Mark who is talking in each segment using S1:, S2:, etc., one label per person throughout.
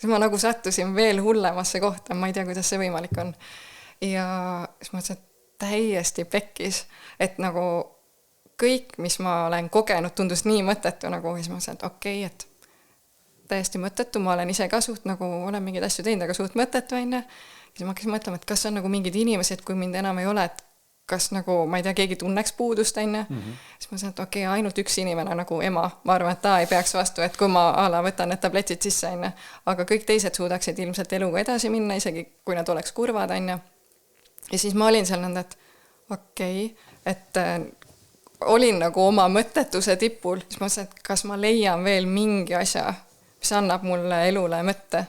S1: siis ma nagu sattusin veel hullemasse kohta, ma ei tea, kuidas see võimalik on. Ja siis mõtlesin, et täiesti pekkis, et nagu kõik, mis ma olen kogenud, tundus nii mõttetu nagu, siis ma mõtlesin, et okei, et täiesti mõttetu, ma olen ise ka suht nagu, olen mingeid asju teinud, aga suht mõttetu enne. Siis ma hakkasin mõtlema, et kas on nagu mingid inimesed, kui mind enam ei ole, et kas nagu, ma ei tea, keegi tunneks puudust enne. Siis ma mõtlesin, et okei, ainult üks inimene nagu ema, ma arvan, et ta ei peaks vastu, et kui ma võtan need tabletid sisse enne, aga kõik teised suudaksid ilmselt eluga edasi minna, isegi kui nad oleks kurvad enne. Ja siis ma olin seal nõnda, et okei, et olin nagu oma mõttetuse tipul, siis ma mõtlesin, et kas ma leian veel mingi asja, mis annab mulle elule mõtte.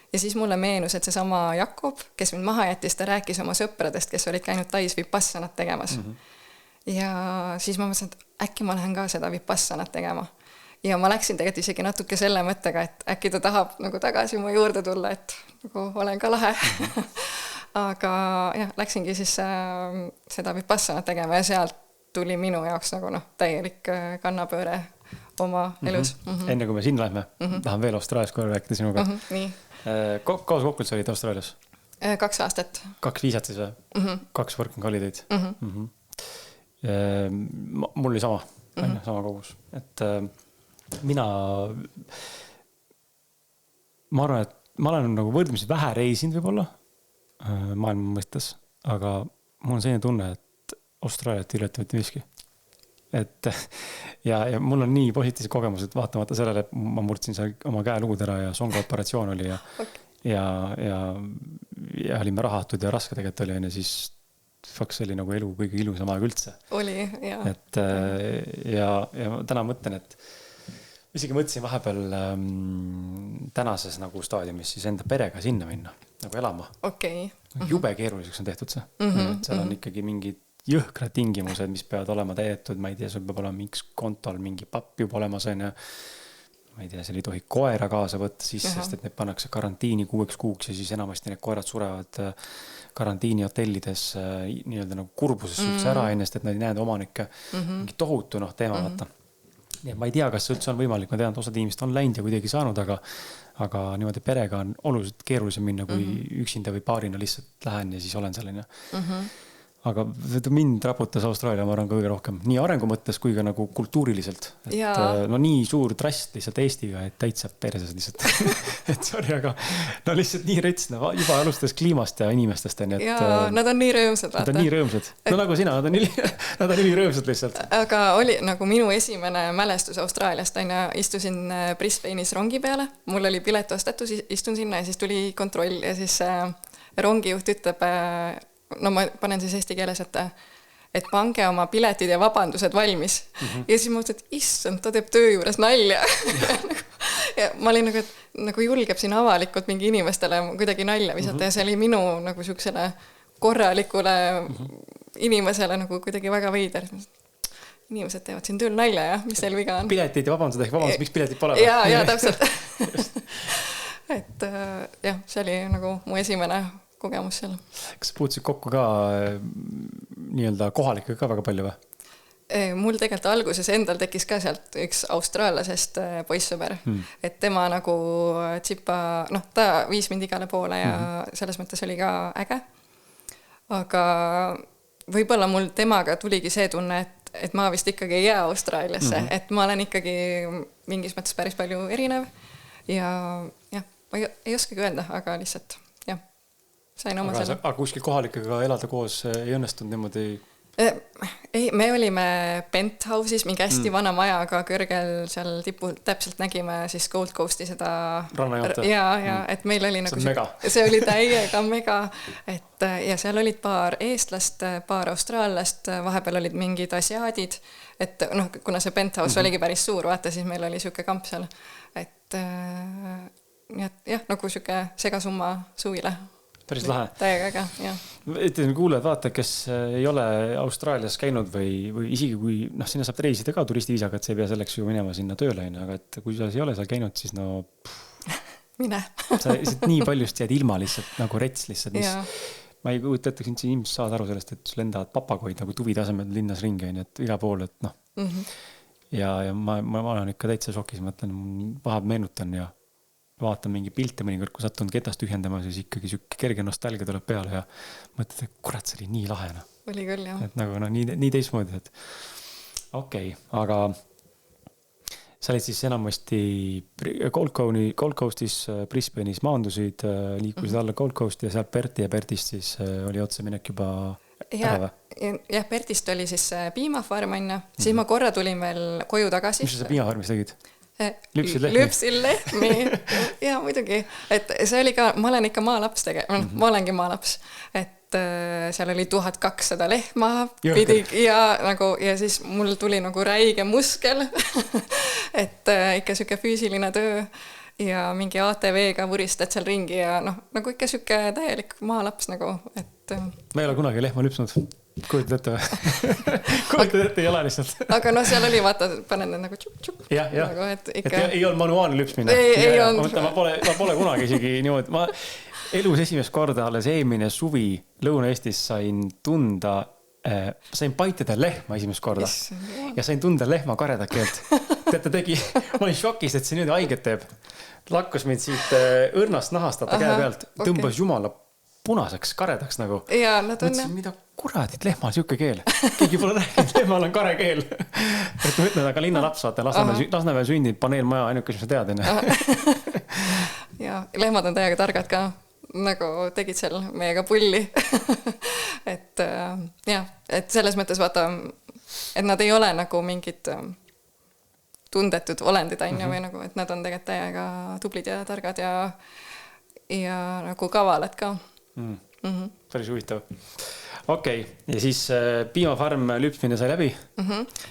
S1: Ja siis mulle meenus, et see sama Jakob, kes mind maha jättis, ta rääkis oma sõpradest, kes olid käinud Tais vipassanat tegemas. Ja siis ma mõtlesin, et äkki ma lähen ka seda vipassanat tegema. Ja ma läksin tegelikult isegi natuke selle mõttega, et äkki ta tahab nagu tagasi mu juurde tulla, et nagu olen ka lahe. Aga jah, läksingi siis seda vipassanat tegema ja sealt tuli minu jaoks nagu täielik kannapööre oma elus.
S2: Enne kui me sinna lähme, tahan veel Austraalias korra rääkida sinuga.
S1: Nii.
S2: Kaua kokku sa olid Austraalias?
S1: 2 aastat.
S2: 2 viisat siis või? 2 working holidayd? Mul oli sama, sama kogus. Et mina arvan, et ma olen nagu võrdlemisi vähe reisinud võib-olla maailma mõistes, aga mul on selline tunne, et Austraaliat ületab mitte miski. Et ja mul on nii positiivsed kogemused vaatamata sellele, et ma murdsin seal oma käeluud ära ja songa operatsioon oli ja olime rahatud ja raske tegelikult oli, ja siis faks oli nagu elu kõige ilusam aeg üldse.
S1: Oli, jah.
S2: Et ja ma täna mõtlen, et isegi mõtlesin vahepeal tänases nagu staadiumis siis enda perega sinna minna, nagu elama. Jube keeruliseks on tehtud see. Seal on ikkagi mingid jõhkrad tingimused, mis peavad olema täietud, ma ei tea, sul peab olema mingi kontol mingi papp juba olemas on ja ma ei tea, seal ei tohi koera kaasa võtta sisse, sest et need pannakse karantiini 6 kuuks ja siis enamasti need koerad surevad karantiini hotellides nii-öelda nagu kurbuses üldse ära ennast, et nad ei näed omanikke mingi tohutu teema vaata. Nii, ma ei tea, kas see üldse on võimalik, ma tean, et osad inimesed on läinud ja kuidagi saanud, aga niimoodi perega on oluliselt keerulisem minna, kui üksinda või paarina lihtsalt lähen ja siis olen selline. Aga mind raputas Austraalia, ma arvan, kõige rohkem. Nii arengu mõttes kui ka nagu kultuuriliselt. Et, nii suur trast lihtsalt Eestiga, et täitsa perses lihtsalt. Et sorry, aga lihtsalt nii rets, juba alustas kliimast ja inimestest. Et,
S1: nad on nii rõõmsad.
S2: Nad on nii rõõmsad. No nagu sina, nad on nii rõõmsad lihtsalt.
S1: Aga oli nagu minu esimene mälestus Austraaliast. Istusin Brisbane'is rongi peale. Mul oli pilet ostetud, istun sinna ja siis tuli kontroll ja siis rongijuht ütleb ma panen siis eesti keeles, et pange oma piletid ja vabandused valmis. Ja siis ma mõtlen, et issand, ta teeb töö juures nalja. Ja ma olin nagu julgeb siin avalikult mingi inimestele kuidagi nalja visata ja see oli minu nagu siuksele korralikule inimesele nagu kuidagi väga veider. Inimesed teevad siin tööl nalja ja mis teil viga on.
S2: Piletid ja vabandused ehk vabandused, miks piletid pole?
S1: Ja täpselt. Et jah, see oli nagu mu esimene kogemus seal.
S2: Kas puutusid kokku ka nii-öelda kohalikega ka väga palju või?
S1: Mul tegelikult alguses endal tekkis ka sealt üks austraallasest poissõber, et tema nagu tsipa, ta viis mind igale poole ja selles mõttes oli ka äge. Aga võib-olla mul temaga tuligi see tunne, et ma vist ikkagi ei jää Austraaliasse, et ma olen ikkagi mingis mõttes päris palju erinev ja ma ei oskagi öelda, aga lihtsalt
S2: aga kuskil kohalikega elada koos ei õnnestunud niimoodi?
S1: Ei, me olime penthouse'is, mingi hästi vana maja, aga kõrgel seal tipul täpselt nägime siis Gold Coasti seda
S2: rannajoonte.
S1: Ja, et meil oli nagu see oli täiega mega, et ja seal olid paar eestlast, paar austraallast, vahepeal olid mingid asiaadid, et kuna see penthouse oligi päris suur, vaata, siis meil oli siuke kamp seal, et jah, nagu siuke segasumma suvile.
S2: Päris lahe.
S1: Täiega, jah.
S2: Ütlen kuuled, vaata, kes ei ole Austraalias käinud või isegi kui, sinna saab reisida ka turistiviisaga, et see ei pea selleks ju minema sinna tööle, aga et kui sa ei ole seal käinud, siis
S1: mine.
S2: Sa nii paljust jääd ilma lihtsalt, nagu rets lihtsalt, mis ma ei kujuta ette, siin inimesed saavad aru sellest, et sul lendavad papagoid nagu tuvi tasemel linnas ringi, et iga pool, et ja ma olen ikka täitsa šokis, mõtlen, vahab meenutan ja vaatan mingi pilte mõnikord, kui satun ketast ühendama, siis ikkagi siuke kerge nostalgia tuleb peale ja mõtled, et kurat, see oli nii lahe.
S1: Oli küll, jah.
S2: Et nagu nii teismoodi, et okei, aga sa olid siis enamasti Gold Coastis, Brisbane'is maandusid, liikusid alla Gold Coast ja sealt Perti ja Pertist siis oli otseminek juba ära.
S1: Jah, Pertist oli siis piimafarm, siis ma korra tulin veel koju tagasi.
S2: Mis sa piimafarmis tegid?
S1: Lüpsil lehmi. Ja muidugi, et see oli ka, ma olen ikka maalaps ma olengi maalaps, et seal oli 1200 lehma ja siis mul tuli nagu räige muskel, et ikka siuke füüsiline töö ja mingi ATV-ga vuristad seal ringi ja nagu ikka siuke täielik maalaps nagu, et
S2: ma ei ole kunagi lehma lüpsnud. Kujutad ette või? Kujutad ette ei ole lihtsalt.
S1: Aga seal oli, vaata, panen need nagu tšup-tšup.
S2: Jah.
S1: Nagu, et
S2: ei olnud manuaalne lüpsmine.
S1: Ei olnud.
S2: Ma pole kunagi isegi niimoodi. Ma elus esimest korda alles eelmine suvi Lõuna-Eestis sain paitida lehma esimest korda. Ja sain tunda lehma kareda keelt. Teate tegi, ma olin šokis, et see nüüd haiget teeb. Lakkus mind siit õrnast nahastata käe pealt. Tõmbas jumala punaseks, karedaks nagu.
S1: Ja, nad on.
S2: Mõtlesin, mida kuradit, lehmal siuke keel. Keegi pole rääkinud, lehmal on kare keel. Et ma ütlen, aga linnalaps vaata, Lasnamäel sündinud paneelmaja, ainuke, mis ma teadin.
S1: Ja, lehmad on täiega targad ka, nagu tegid seal meiega pulli. Et selles mõttes vaata, et nad ei ole nagu mingid tundetud olendid või nagu, et nad on tegelikult täiega tublid ja targad ja nagu kavalad ka.
S2: Päris huvitav. Okei, ja siis piimafarm lüpsmine sai läbi?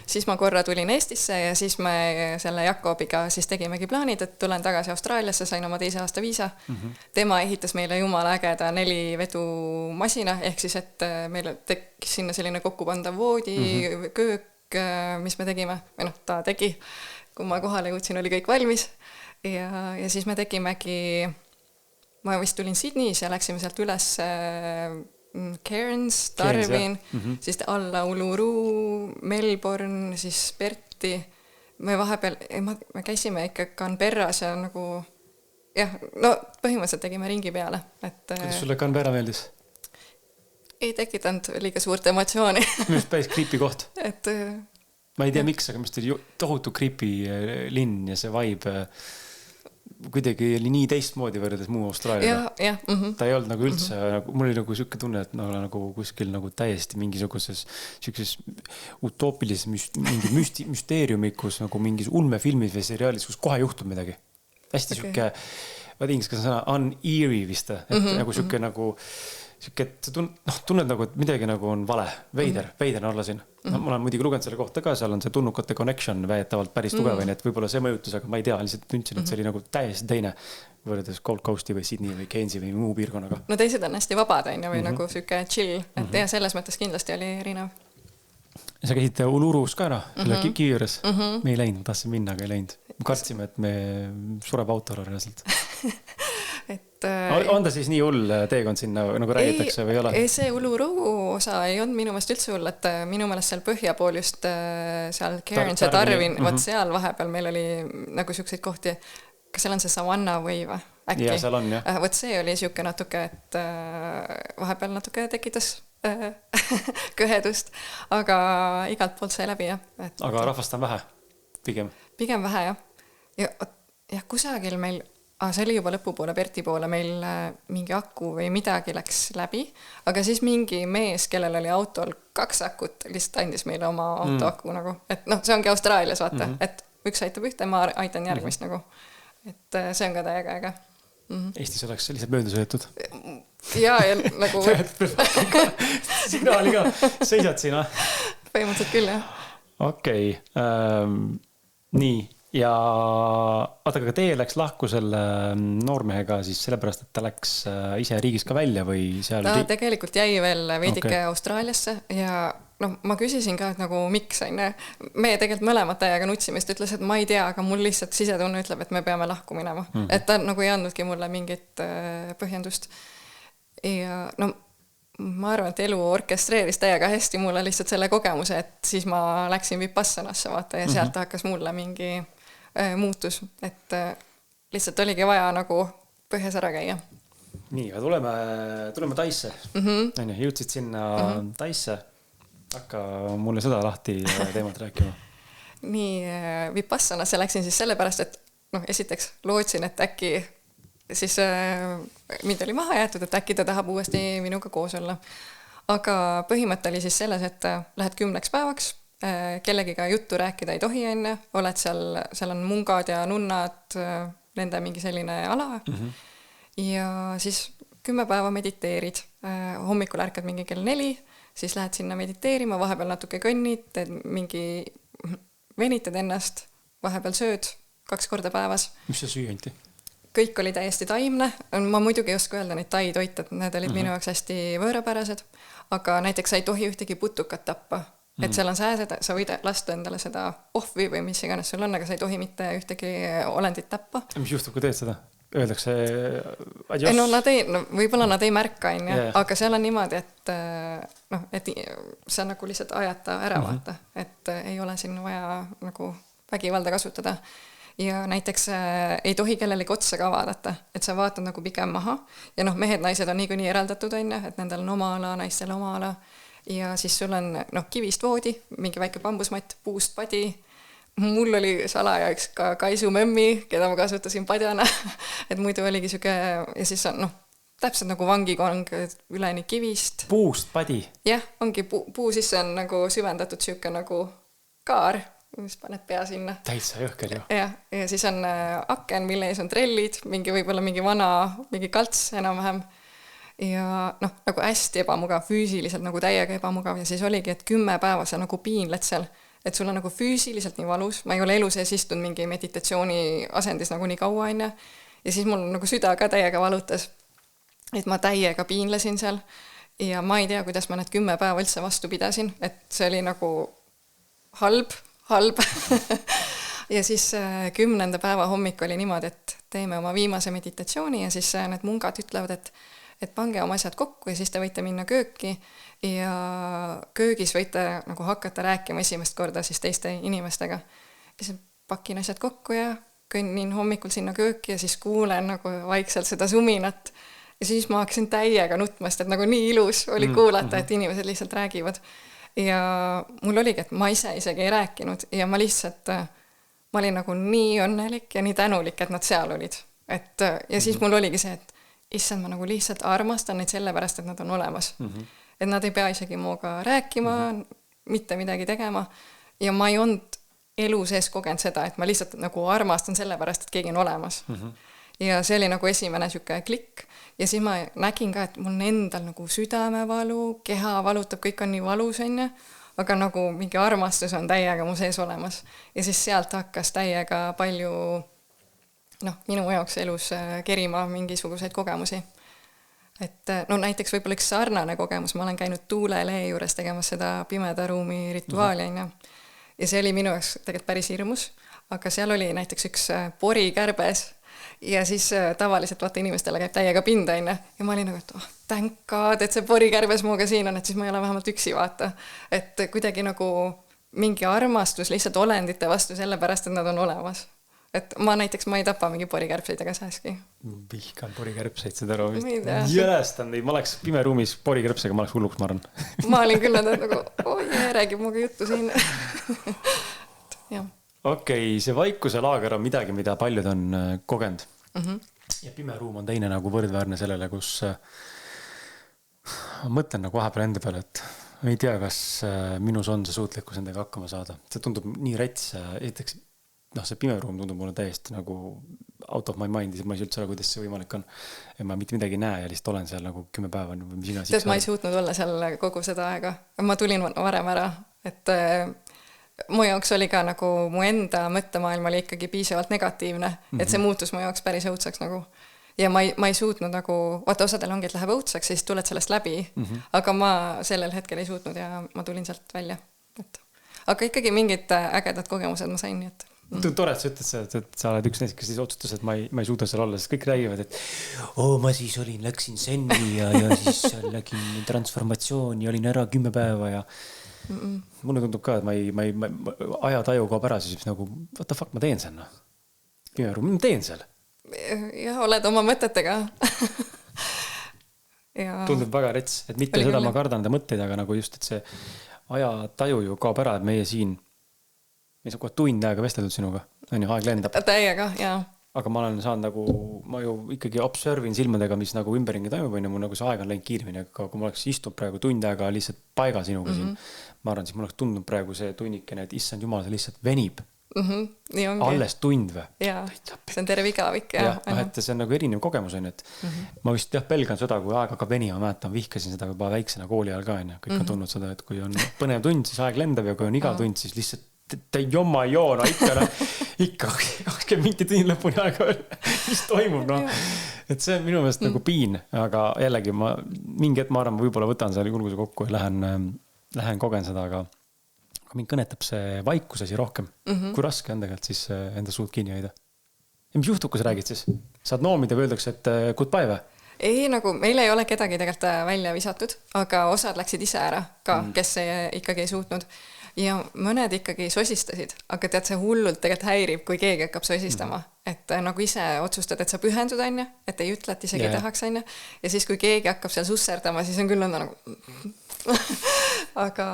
S1: Siis ma korra tulin Eestisse ja siis me selle Jakobiga siis tegimegi plaanid, et tulen tagasi Austraaliasse, sain oma 2. aasta viisa. Tema ehitas meile jumala ägeda 4 vedumasina, ehk siis, et meil tekkis sinna selline kokkupandav voodi, köök, mis me tegime, või ta tegi, kui ma kohale jõudsin, oli kõik valmis ja siis me tegimegi. Ma vist tulin Sydneys ja läksime sealt üles Cairns, Darwin, siis alla Uluru, Melbourne, siis Perti. Me vahepeal, me käisime ikka Canberras ja nagu, põhimõtteliselt tegime ringi peale.
S2: Kuidas sulle Canberra meeldis?
S1: Ei tekitanud liiga suurt emotsiooni.
S2: Minu päris creepy koht. Ma ei tea miks, aga minu oli tohutu creepy linn ja see vibe kuidagi oli nii teistmoodi võrreldes muu Austraaliaga. Ta ei olnud nagu üldse, mul oli nagu siuke tunne, et nagu kuskil nagu täiesti mingisuguses siukses utoopilises mingi müsteeriumikus nagu mingis ulmefilmis või seriaalis, kus kohe juhtub midagi. Hästi siuke, vaid inglis kas sõna uneerie vist, et nagu siuke nagu siuke, et tunned nagu, et midagi nagu on vale, veider on olla siin. Ma olen muidugi lugenud selle kohta ka, seal on see tunnukate connection väetavalt päris tugevain, et võib-olla see mõjutus, aga ma ei tea, lihtsalt tundsin, et see oli nagu täiesti teine võrreldes Gold Coasti või Sydney või Cairnsi või muu piirkonnaga.
S1: No teised on hästi vabad või nagu siuke chill, et selles mõttes kindlasti oli erinev.
S2: Sa käisid Ulurus ka ära, selle kivi juures. Me ei läinud, ma tahtsin minna, aga ei läinud. Kartsime, et me sureb autole reaalselt. On ta siis nii hull teekond sinna nagu räägitakse või ei ole?
S1: Ei, see Uluru osa ei olnud minu meelest üldse hull, et minu meelest seal põhja pool just seal Cairns ja Darwin, võt seal vahepeal meil oli nagu siukseid kohti, kas seal on see Savannah või äkki?
S2: Ja seal on, jah.
S1: Võt see oli siuke natuke, et vahepeal natuke tekitas kõhedust, aga igalt poolt sai läbi, jah.
S2: Aga rahvast on vähe, pigem?
S1: Pigem vähe, jah. Ja kusagil meil see oli juba lõpupoole, Perti poole, meil mingi aku või midagi läks läbi, aga siis mingi mees, kellel oli autol 2 akut, lihtsalt andis meile oma autoaku nagu, et see ongi Austraalias, vaata, et üks aitab ühte, ma aitan järgmist nagu, et see on ka täiega äge.
S2: Eestis oleks lihtsalt mööda sõetud.
S1: Ja nagu...
S2: Signaali ka, seisad siin,
S1: Põhimõtteliselt küll, jah.
S2: Okei, nii. Ja aga teie läks lahku selle noormehega siis sellepärast, et ta läks ise riigist ka välja või seal...
S1: Ta tegelikult jäi veel veidike Austraaliasse ja ma küsisin ka, et nagu miks me tegelikult mõlemad täiega nutsime, sest ütles, et ma ei tea, aga mul lihtsalt sisetunne ütleb, et me peame lahku minema. Et ta nagu ei andnudki mulle mingit põhjendust. Ja ma arvan, et elu orkestreeris täiega hästi mulle lihtsalt selle kogemuse, et siis ma läksin Vipassanasse, vaata, ja sealt hakkas mulle mingi muutus, et lihtsalt oligi vaja nagu põhjas ära käia.
S2: Nii, tuleme Taisse. On ju, jõudsid sinna Taisse. Hakka mulle seda lahti teemat rääkima.
S1: Nii, Vipassanasse läksin siis sellepärast, et esiteks lootsin, et äkki siis mind oli maha jäetud, et äkki ta tahab uuesti minuga koos olla. Aga põhimõte oli siis selles, et lähed 10 päevaks, kellegiga juttu rääkida ei tohi enne, oled seal on mungad ja nunnad, nende mingi selline ala ja siis 10 päeva mediteerid. Hommikul ärkad mingi kell 4, siis lähed sinna mediteerima, vahepeal natuke kõnnid, mingi venitad ennast, vahepeal sööd 2 korda päevas.
S2: Mis see süü anti?
S1: Kõik oli täiesti taimne. Ma muidugi ei oska öelda neid tai toite, et need olid minu jaoks hästi võõrapärased, aga näiteks sa ei tohi ühtegi putukat tappa. Et seal on sääsed, sa võid lasta endale seda ohvi või mis iganes sul on, aga sa ei tohi mitte ühtegi olendit tappa.
S2: Mis juhtub, kui teed seda? Öeldakse adios?
S1: Võib-olla nad ei märka, aga seal on niimoodi, et sa nagu lihtsalt ajata ära vaata, et ei ole siin vaja nagu vägivalda kasutada. Ja näiteks ei tohi kellelegi otsa ka vaadata, et sa vaatad nagu pigem maha ja mehed, naised on niikuinii eraldatud, et nendel on oma ala, naistel oma ala ja siis sul on kivist voodi, mingi väike bambusmatt, puust padi. Mul oli salaja üks ka Kaisu memmi, keda ma kasutasin padjana, et muidu oligi süke ja siis on täpselt nagu vangikong üleni kivist.
S2: Puust padi?
S1: Jah, ongi puu sisse on nagu süvendatud süke nagu kaar, mis paned pea sinna.
S2: Täitsa jõhker ju.
S1: Ja siis on aken, mille ees on trellid, võib-olla mingi vana, mingi kalts enam-vähem. Ja nagu hästi ebamugav, füüsiliselt nagu täiega ebamugav ja siis oligi, et 10 päeva sa nagu piinled seal, et sul on nagu füüsiliselt nii valus, ma ei ole elu sees istunud mingi meditatsiooni asendis nagu nii kaua enne ja siis mul nagu süda ka täiega valutas, et ma täiega piinlesin seal ja ma ei tea, kuidas ma need 10 päeva üldse vastu pidasin, et see oli nagu halb ja siis 10. päeva hommik oli niimoodi, et teeme oma viimase meditatsiooni ja siis need mungad ütlevad, et pange oma asjad kokku ja siis te võite minna kööki ja köögis võite nagu hakata rääkima esimest korda siis teiste inimestega. Ja siis pakin asjad kokku ja kõnnin hommikul sinna kööki ja siis kuulen nagu vaikselt seda suminat ja siis ma hakkasin täiega nutmast, et nagu nii ilus oli kuulata, et inimesed lihtsalt räägivad. Ja mul oligi, et ma ise isegi ei rääkinud ja ma olin nagu nii õnnelik ja nii tänulik, et nad seal olid. Ja siis mul oligi see, et issand, ma nagu lihtsalt armastan neid sellepärast, et nad on olemas. Et nad ei pea isegi muuga rääkima, mitte midagi tegema. Ja ma ei olnud elu sees kogenud seda, et ma lihtsalt nagu armastan sellepärast, et keegi on olemas. Ja see oli nagu esimene süke klikk. Ja siis ma nägin ka, et mul endal nagu südamevalu, keha valutab, kõik on nii valus, aga nagu mingi armastus on täiega mu sees olemas. Ja siis sealt hakkas täiega palju minu jaoks elus kerima mingisuguseid kogemusi. Et näiteks võib-olla üks sarnane kogemus, ma olen käinud tuulelee juures tegemas seda pimeda ruumi rituaali, ja see oli minu jaoks tegelikult päris hirmus, aga seal oli näiteks üks porikärbes ja siis tavaliselt vaata inimestele käib täiega pinda, ja ma olin nagu, et thank God, et see porikärbes muuga siin on, et siis ma ei ole vähemalt üksi vaata, et kuidagi nagu mingi armastus lihtsalt olendite vastu sellepärast, et nad on olemas. Et ma ei tapa mingi porikärbseid ega sääski.
S2: Vihkan porikärbseid seda ruumist. Jälestan neid, ma oleks pimeruumis porikärbsega, ma oleks hulluks, ma arvan.
S1: Ma olin küll nagu, räägib muga juttu siin.
S2: Okei, see vaikuse laager on midagi, mida paljud on kogenud. Ja pimeruum on teine nagu võrdväärne sellele, kus ma mõtlen nagu vahepeal enda peale, et ma ei tea, kas minus on see suutlikkus endaga hakkama saada. See tundub nii räts, esiteks see pimeruum tundub mulle täiesti nagu out of my mind, ma ei üldse aru, kuidas see võimalik on. Ja ma mitte midagi näe ja lihtsalt olen seal nagu 10 päeva.
S1: Tead, ma ei suutnud olla seal kogu seda aega. Ma tulin varem ära, et mu jaoks oli ka nagu mu enda mõttemaailm oli ikkagi piisavalt negatiivne, et see muutus mu jaoks päris õudsaks nagu. Ja ma ei suutnud nagu, vaata osadel ongi, et läheb õudsaks, siis tuled sellest läbi, aga ma sellel hetkel ei suutnud ja ma tulin sealt välja. Aga ikkagi mingid ägedad kogemused ma sain, nii et
S2: tore, et sa ütled, et sa oled üks neist, kes siis otsustas, et ma ei suuda seal olla, sest kõik räägivad, et ma siis läksin senni ja siis läksin transformatsiooni, olin ära 10 päeva ja mulle tundub ka, et ma ajataju kaob ära, siis nagu what the fuck ma teen seal? Pimeruum, ma teen seal.
S1: jah, oled oma mõtetega.
S2: Ja... tundub väga rets, et mitte seda ma kardan enda mõtteid, aga nagu just, et see ajataju ju kaob ära, et meie siin me saab kohe tund aega vesteldud sinuga, on ju, aeg lendab.
S1: Täiega, jaa.
S2: Aga ma olen saanud nagu, ma ju ikkagi observin silmadega, mis nagu ümberringi toimub, on ju, mul nagu see aeg on läinud kiirmini, aga kui ma oleks istunud praegu tund aega lihtsalt paiga sinuga siin, ma arvan, siis mul oleks tundnud praegu see tunnikene, et issand jumal, see lihtsalt venib.
S1: Nii ongi.
S2: Alles tund või?
S1: Jaa, see on terve igavik.
S2: Ja, et see on nagu erinev kogemus, on, et ma vist pelgan seda, kui aeg hakkab venima, mäletan, vihkasin seda juba väiksena kooli ajal ka, on ju, kõik on tundnud seda, et kui on põnev tund, siis aeg lendab ja kui on iga tund, siis lihtsalt te jomma joona, ikka 20 minti tunni lõpuni aega veel, mis toimub, noh. Et see on minu meelest nagu piin, aga jällegi ma mingi hetk ma arvan, ma võib-olla võtan selle julguse kokku ja lähen kogen seda, aga mind kõnetab see vaikusesi rohkem. Kui raske on tegelikult siis enda suud kinni hoida? Ja mis juhtub, kui sa räägid siis? Saad noomida või öeldakse, et goodbye või?
S1: Ei, nagu meil ei ole kedagi tegelikult välja visatud, aga osad läksid ise ära ka, kes ikkagi ei suutnud. Ja mõned ikkagi sosistasid, aga tead, see hullult tegelikult häirib, kui keegi hakkab sosistama. Et nagu ise otsustad, et sa pühendud, on ju, et ei ütle, et isegi tahaks, on ju. Ja siis, kui keegi hakkab seal susserdama, siis on küll on nagu... aga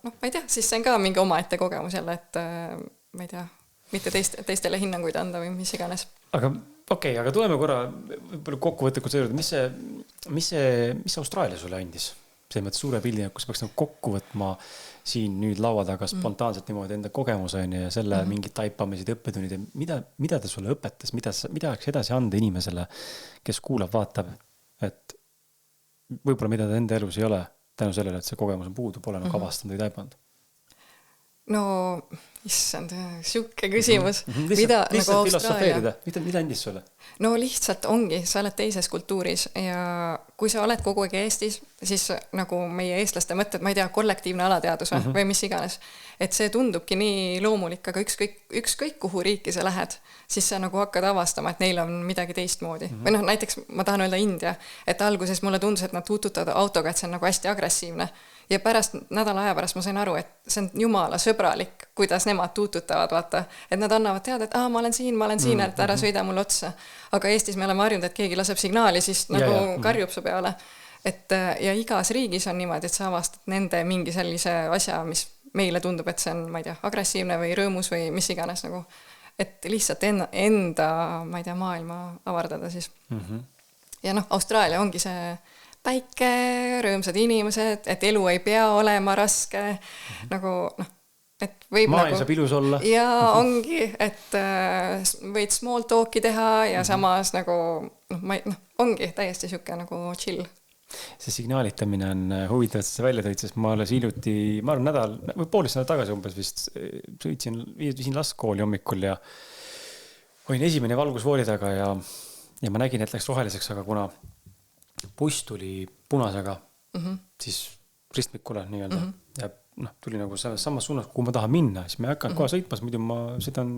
S1: noh, ma ei tea, siis see on ka mingi omaette kogemus jälle, et ma ei tea, mitte teistele hinnanguid anda või mis iganes.
S2: Aga okei, aga tuleme korra kokkuvõtlikult see juurde, mis Austraalia sulle andis? See mõttes suure pildi, kus peaks nagu kokku võtma siin nüüd laua taga spontaanselt niimoodi enda kogemuseni ja selle mingid taipamised, õppetunnid, mida ta sulle õpetas, mida oleks edasi anda inimesele, kes kuulab, vaatab, et võib-olla mida ta enda elus ei ole tänu sellele, et see kogemus on puudu, pole nagu avastanud või taipanud?
S1: No, issand, siuke küsimus.
S2: Lihtsalt nagu filosofeerida, mida andis sulle?
S1: No lihtsalt ongi, sa oled teises kultuuris ja kui sa oled kogu aeg Eestis, siis nagu meie eestlaste mõtted, ma ei tea, kollektiivne alateadus või mis iganes, et see tundubki nii loomulik, aga ükskõik kuhu riiki sa lähed, siis sa nagu hakkad avastama, et neil on midagi teistmoodi. Või noh, näiteks ma tahan öelda India, et alguses mulle tundus, et nad tuututavad autoga, et see on nagu hästi agressiivne. Ja pärast nädala aja pärast ma sain aru, et see on jumala sõbralik, kuidas nemad tuututavad, vaata. Et nad annavad teada, et ma olen siin, et ära sõida mul otsa. Aga Eestis me oleme harjunud, et keegi laseb signaali, siis nagu karjub su peale. Et, ja igas riigis on niimoodi, et sa avastad nende mingi sellise asja, mis meile tundub, et see on, ma ei tea, agressiivne või rõõmus või mis iganes nagu. Et lihtsalt enda ma ei tea, maailma avardada siis. Ja noh, Austraalia ongi see päike, rõõmsad inimesed, et elu ei pea olema raske, nagu noh, et võib
S2: maailm saab ilus olla.
S1: Ja ongi, et võid small talki teha ja samas nagu, ongi täiesti siuke nagu chill.
S2: See signaalitamine on huvitav, et see välja tõid, sest ma alles hiljuti, ma arvan nädal, või poolist nädal tagasi umbes vist, viisin last kooli hommikul ja olin esimene valgusvooli taga ja ma nägin, et läks roheliseks, aga kuna buss tuli punasega, siis ristmikule nii-öelda ja tuli nagu selles samas suunas, kuhu ma tahan minna, siis ma ei hakanud kohe sõitmas, muidu ma sõidan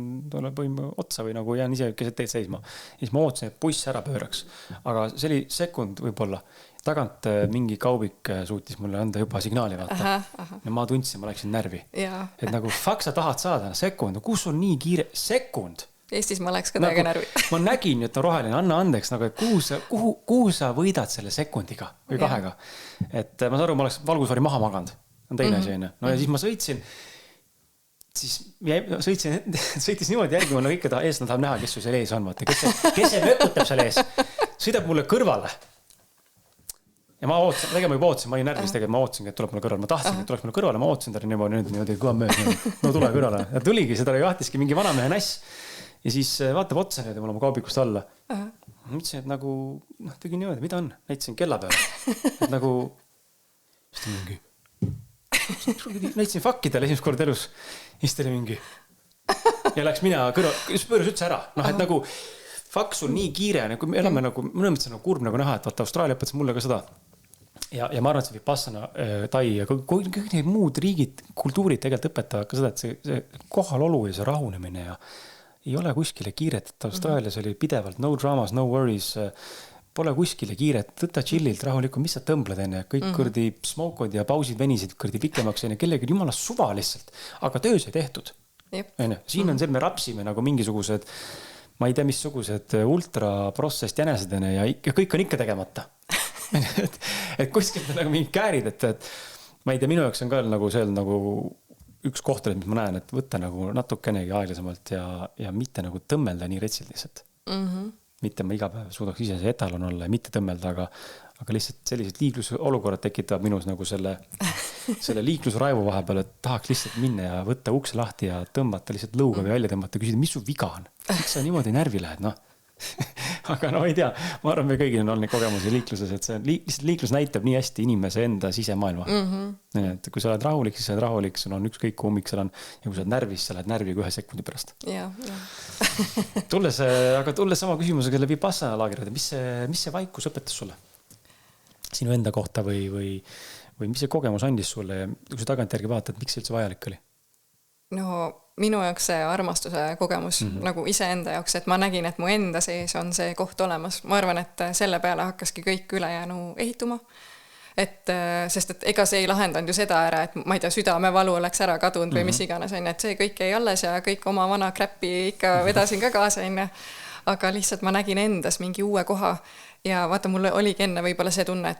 S2: võime otsa või nagu jään ise keset teed seisma. Ja siis ma ootasin, et buss ära pööraks, aga see oli sekund võib-olla. Tagant mingi kaubik suutis mulle anda juba signaali vaata. Ja ma tundsin, ma läksin närvi. Et nagu fuck sa tahad saada sekund, kus on nii kiire sekund?
S1: Eestis ma läks ka täiega närvi.
S2: Ma nägin, et on roheline, anna andeks, nagu, kuhu sa võidad selle sekundiga või kahega. Et ma saan aru, ma oleks valgusvari maha maganud. On teine asi. No ja siis ma sõitsin, sõitis niimoodi järgi, mulle kõik ees nad tahab näha, kes su seal ees on. Kes see mökutab seal ees? Sõidab mulle kõrvale. Ja ma ootasin, tegema juba ootasin, ma olin närvis tegelikult, ma ootasin, et tuleb mulle kõrvale. Ma tahtsin, et tuleks mulle kõrvale, ma ootasin talle niimoodi kõva mööd. No tule kõrvale. Ja tuligi, seda jahtiski mingi vanamehe näss. Ja siis vaatab otsa nüüd ja mul oma kaubikust alla. Ma ütlesin, et nagu, tegi niimoodi, mida on? Näitasin kella peale. Et nagu, näitasin fakkidele esimest kord elus. Siis ta oli mingi. Ja läks mina kõrval, siis pööras üldse ära. Et nagu, fakk sul nii kiire, nagu me elame nagu, mõne mõttes on nagu kurb nagu näha, et vaata Austraalia õpetas mulle ka seda. Ja ma arvan, et see Vipassana, Tai ja kõik need muud riigid, kultuurid tegelikult õpetavad ka seda, et see kohalolu ja see rahunemine ja ei ole kuskile kiiret, et Austraalias oli pidevalt no dramas, no worries, pole kuskile kiiret, tõtta chillilt, rahulikult, mis sa tõmbled enne, kõik kõrdi smokod ja pausid venisid kõrdi pikemaks enne, kellegi jumala suva lihtsalt, aga töös ei tehtud. Siin on see, me rapsime nagu mingisugused, ma ei tea, missugused ultraprotsessed jänesedene ja kõik on ikka tegemata. et kuskilt on nagu mingid käärid, et ma ei tea, minu jaoks on ka nagu see nagu üks koht, mis ma näen, et võtta nagu natukenegi aeglasemalt ja mitte nagu tõmmelda nii retsilt lihtsalt. Mitte ma iga päev suudaks ise see etalon olla ja mitte tõmmelda, aga lihtsalt sellised liiklusolukorrad tekitavad minus nagu selle liiklusraivu vahepeal, et tahaks lihtsalt minna ja võtta ukse lahti ja tõmbata lihtsalt lõuga või välja tõmbata ja küsida, mis su viga on? Miks sa niimoodi närvi lähed, noh? Aga no ei tea, ma arvan, me kõigil on olnud neid kogemusi liikluses, et see lihtsalt liiklus näitab nii hästi inimese enda sisemaailma. Et kui sa oled rahulik, siis sa oled rahulik, sul on ükskõik kui ummik seal on ja kui sa oled närvis, sa lähed närviga 1 sekundi pärast. Tulles sama küsimusega läbi Vipassana laagrid, mis see vaikus õpetas sulle? Sinu enda kohta või mis see kogemus andis sulle ja kui sa tagantjärgi vaatad, miks see üldse vajalik oli?
S1: No minu jaoks see armastuse kogemus nagu iseenda jaoks, et ma nägin, et mu enda sees on see koht olemas. Ma arvan, et selle peale hakkaski kõik ülejäänu ehituma. Sest et ega see ei lahendanud ju seda ära, et ma ei tea, südamevalu oleks ära kadunud või mis iganes on, et see kõik jäi alles ja kõik oma vana kräppi ikka vedasin ka kaasa enne. Aga lihtsalt ma nägin endas mingi uue koha ja vaata, mul oligi enne võib-olla see tunne,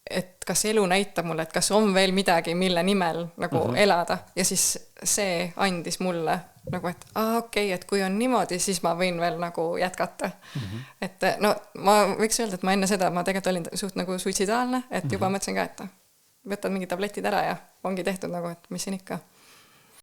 S1: et kas elu näitab mulle, et kas on veel midagi, mille nimel nagu elada. Ja siis see andis mulle nagu, et okei, et kui on niimoodi, siis ma võin veel nagu jätkata. Et no ma võiks öelda, et ma enne seda, ma tegelikult olin suht nagu suitsidaalne, et juba mõtlesin ka, et võtad mingid tabletid ära ja ongi tehtud nagu, et mis siin ikka.